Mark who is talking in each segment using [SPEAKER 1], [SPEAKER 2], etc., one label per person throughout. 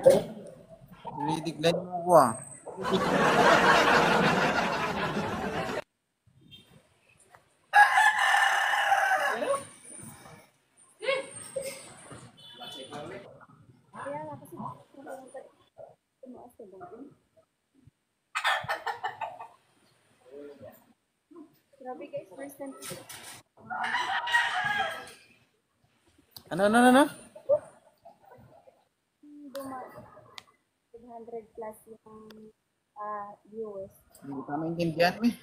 [SPEAKER 1] Dinidiglan mo ko ah.
[SPEAKER 2] Kaya nga kasi tumaas ka ba? Grabe guys, first time.
[SPEAKER 1] Ano?
[SPEAKER 2] 100 plus yung viewers.
[SPEAKER 1] Hindi pa maintindihan mo eh.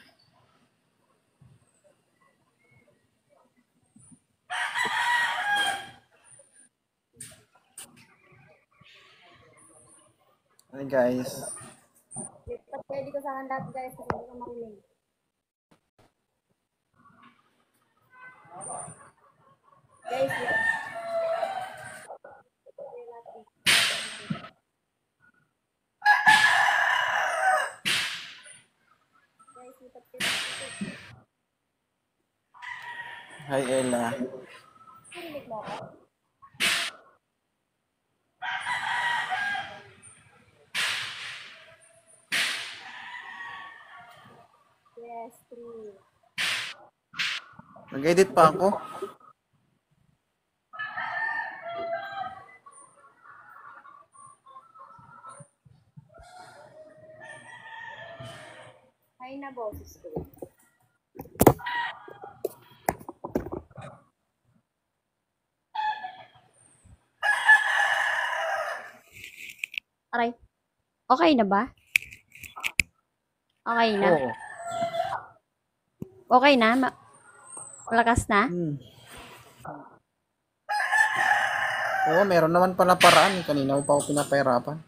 [SPEAKER 1] Ay guys.
[SPEAKER 2] Lipat kayo dito sa akin lahat guys kasi hindi ko marinig. Guys, lipat kayo.
[SPEAKER 1] Hi Ella.
[SPEAKER 2] Marinig mo ako? Yes, true.
[SPEAKER 1] Nag-edit pa ako.
[SPEAKER 2] Hi na boses ko. Aray. Okay na ba? Okay na?
[SPEAKER 1] Oo.
[SPEAKER 2] Okay na? Malakas na?
[SPEAKER 1] Oo, meron naman pala paraan. Kanina ko pa ako pinapahirapan.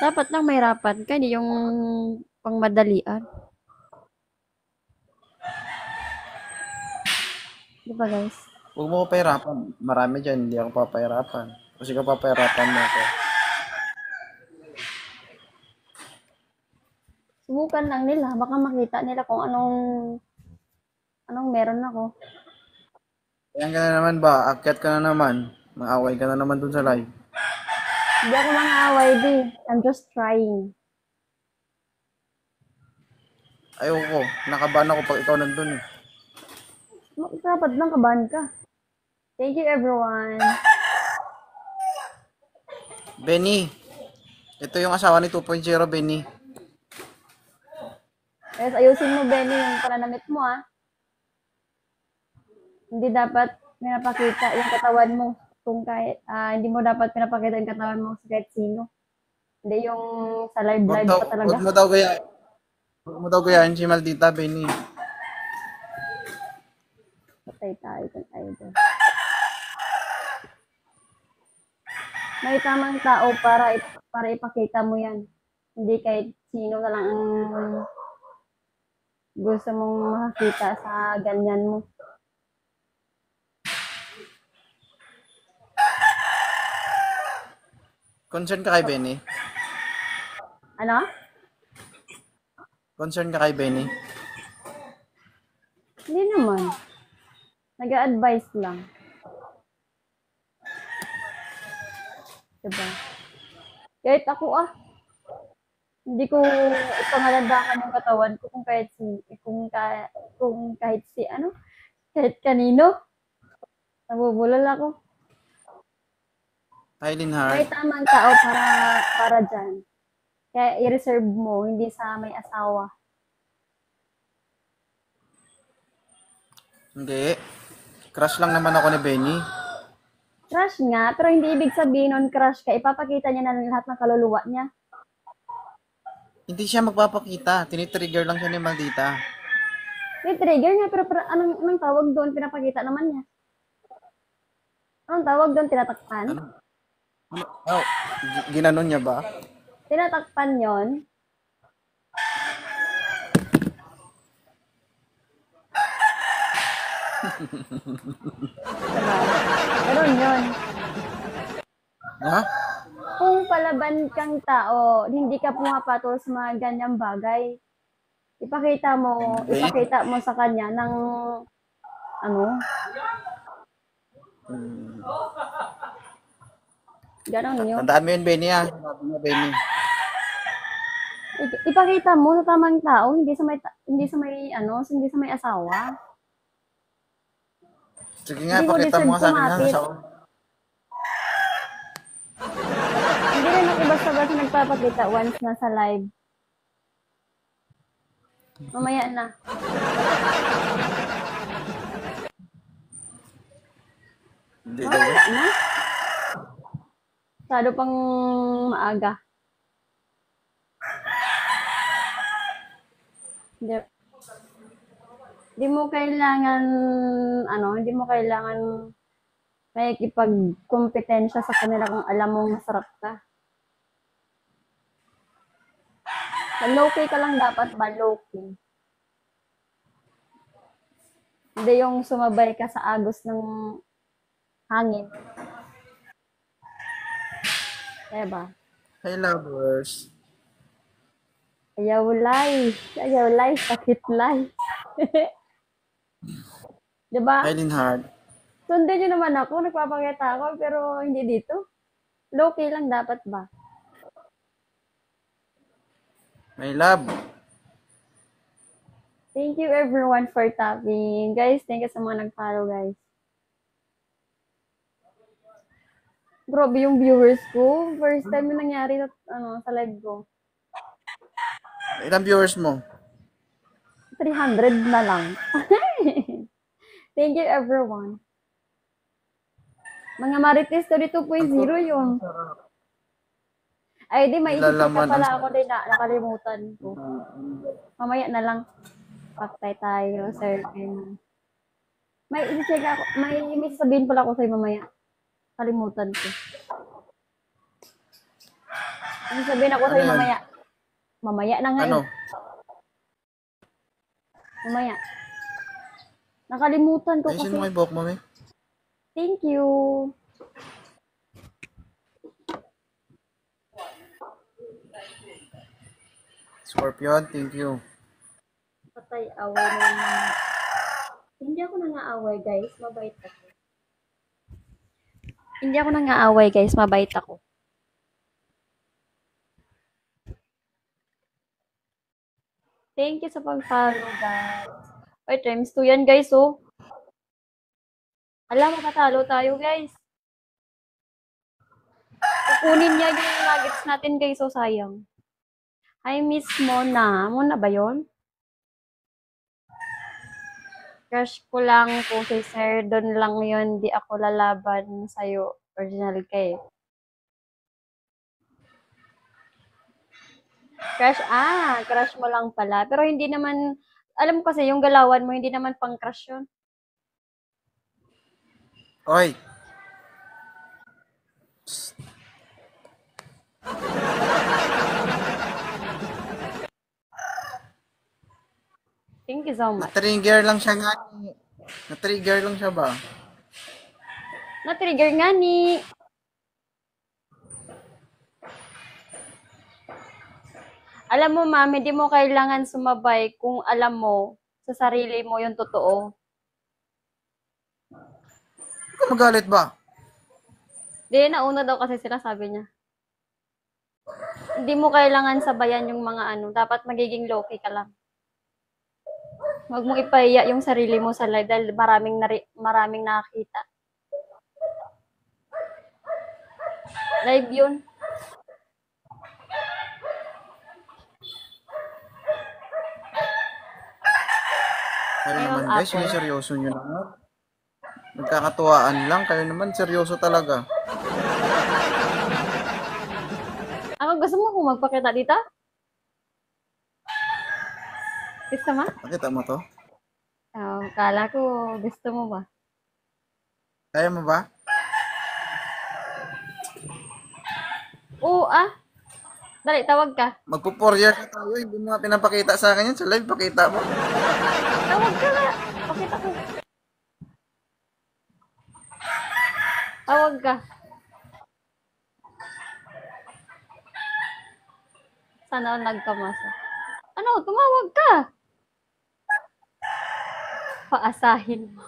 [SPEAKER 2] Dapat lang mahirapan ka, hindi yung pangmadalian. Di ba guys?
[SPEAKER 1] Huwag mo ko pahirapan. Marami dyan, hindi ako papahirapan. Kasi ka papahirapan mo ako.
[SPEAKER 2] Subukan lang nila, baka makita nila kung anong meron ako.
[SPEAKER 1] Ayan ka na naman ba? Akyat ka na naman. Maaway ka na naman dun sa live.
[SPEAKER 2] Hindi ako mang-aaway, di. I'm just trying.
[SPEAKER 1] Ayoko. Nakabahan ako pag ikaw nandun eh.
[SPEAKER 2] Dapat lang kabahan ka. Thank you everyone.
[SPEAKER 1] Benny. Ito yung asawa ni 2.0, Benny.
[SPEAKER 2] Guys, ayusin mo, Benny, yung pananamit mo, ah. Hindi dapat pinapakita yung katawan mo kung kahit, hindi mo dapat pinapakita yung katawan mo sa kahit sino. Hindi yung sa live pa talaga.
[SPEAKER 1] Huwag mo daw gaya. Huwag mo daw gayahin si Maldita, Benny.
[SPEAKER 2] Patay tayo kung idol. May tamang tao para ipakita mo yan. Hindi kahit sino na lang ang gusto mong makakita sa ganyan mo.
[SPEAKER 1] Concern ka kay Benny?
[SPEAKER 2] Ano?
[SPEAKER 1] Concern ka kay Benny?
[SPEAKER 2] Hindi naman. Nag-a-advise lang. Diba? Kahit ako hindi ko ipangalandakan yung katawan ko kung kahit kahit kanino. Nabubulol ako.
[SPEAKER 1] Eileen
[SPEAKER 2] May
[SPEAKER 1] Hart.
[SPEAKER 2] tamang tao para dyan. Kaya i-reserve mo, hindi sa may asawa.
[SPEAKER 1] Hindi. Crush lang naman ako ni Benny.
[SPEAKER 2] Crush nga, pero hindi ibig sabihin nun crush ka. Ipapakita niya na lahat ng kaluluwa niya.
[SPEAKER 1] Hindi siya magpapakita. Tinitrigger lang siya ni Maldita.
[SPEAKER 2] May trigger niya, pero anong tawag doon? Pinapakita naman niya. Anong tawag doon? Tinatakpan?
[SPEAKER 1] Ano? Oh, ginanon niya ba?
[SPEAKER 2] Tinatakpan yon. Diba? Ganun yun.
[SPEAKER 1] Ha?
[SPEAKER 2] Kung palaban kang tao, hindi ka pumapatol sa mga ganyang bagay. Ipakita mo sa kanya ng ano? Ganon yun.
[SPEAKER 1] Tandaan mo yun, Benny, ah. Sabi niya, Benny.
[SPEAKER 2] Ipakita mo sa tamang tao, hindi sa may asawa.
[SPEAKER 1] Sige
[SPEAKER 2] Hindi
[SPEAKER 1] nga,
[SPEAKER 2] mo
[SPEAKER 1] pakita mo
[SPEAKER 2] deserve
[SPEAKER 1] nga sa akin, ha.
[SPEAKER 2] kumapit. Hindi rin ako basta-basta nagpapakita once na sa live. Mamaya na.
[SPEAKER 1] Hindi daw.
[SPEAKER 2] Mamaya na. Masyado pang maaga. Hindi, hindi mo kailangan may ikipagkompetensya sa kanila kung alam mong masarap ka. Low-key ka lang dapat ba? Low-key. Hindi yung sumabay ka sa agos ng hangin. Diba?
[SPEAKER 1] Hey, lovers.
[SPEAKER 2] Ayaw lay, sakit lay. Diba?
[SPEAKER 1] Hi, Linhard.
[SPEAKER 2] Sundin nyo naman ako, nagpapakita ako, pero hindi dito. Low-key lang dapat ba?
[SPEAKER 1] My love.
[SPEAKER 2] Thank you everyone for tapping. Guys, thank you sa mga nag-follow, guys. Grabe yung viewers ko. First time yung nangyari sa live ko.
[SPEAKER 1] Ilang viewers mo?
[SPEAKER 2] 300 na lang. Thank you everyone. Mga Marites 32.0 yun. Ay, di, may isip pa pala ako din na nakalimutan ko. Mamaya na lang. Paktay tayo, sir. May i-check ako. May sasabihin pala ako sa'yo mamaya. Kalimutan ko. May sasabihin ako sa'yo mamaya. Mamaya na nga.
[SPEAKER 1] Ano?
[SPEAKER 2] Mamaya. Nakalimutan ko
[SPEAKER 1] Ayusin
[SPEAKER 2] kasi.
[SPEAKER 1] mo kay Bok, mami.
[SPEAKER 2] Thank you.
[SPEAKER 1] Scorpion, thank you.
[SPEAKER 2] Patay, away na naman. Hindi ako nangaaway, guys. Mabait ako. Hindi ako nangaaway, guys. Mabait ako. Thank you sa pag-follow, guys. Ay, times 2 yan, guys, oh. Alam, makatalo tayo, guys. Kukunin niya yung nuggets natin, guys, oh, sayang. Hi, Miss Mona. Mona ba yun? Crush ko lang po si Sir. Doon lang yun. Di ako lalaban sa'yo. Original ka eh. Crush mo lang pala. Pero hindi naman, alam mo kasi, yung galawan mo, hindi naman pang crush yun.
[SPEAKER 1] Oy!
[SPEAKER 2] Thank you so much.
[SPEAKER 1] Na-trigger lang siya nga. Na-trigger lang siya ba?
[SPEAKER 2] Na-trigger nga ni. Alam mo, ma'am, hindi mo kailangan sumabay kung alam mo sa sarili mo yung totoo.
[SPEAKER 1] Ikaw magalit ba?
[SPEAKER 2] Di, nauna daw kasi sila, sabi niya. Hindi mo kailangan sabayan yung mga dapat magiging low-key ka lang. Huwag mong ipahiya yung sarili mo sa live dahil maraming nakakita. Live yun.
[SPEAKER 1] Kayo naman guys, seryoso nyo naman. Nagkakatuwaan lang, kayo naman seryoso talaga.
[SPEAKER 2] Ako, gusto mo kung magpakita dito? Gusto mo?
[SPEAKER 1] Nakita mo to?
[SPEAKER 2] Kala ko gusto mo ba?
[SPEAKER 1] Kaya mo ba?
[SPEAKER 2] Oo, Dali, tawag ka.
[SPEAKER 1] Magpo-4 years na tayo, hindi mo nga pinapakita sa akin yan. Sa live, pakita mo.
[SPEAKER 2] Tawag ka na. Pakita ko. Tawag ka. Sana nagkamasa. Ano, tumawag ka. Paasahin mo.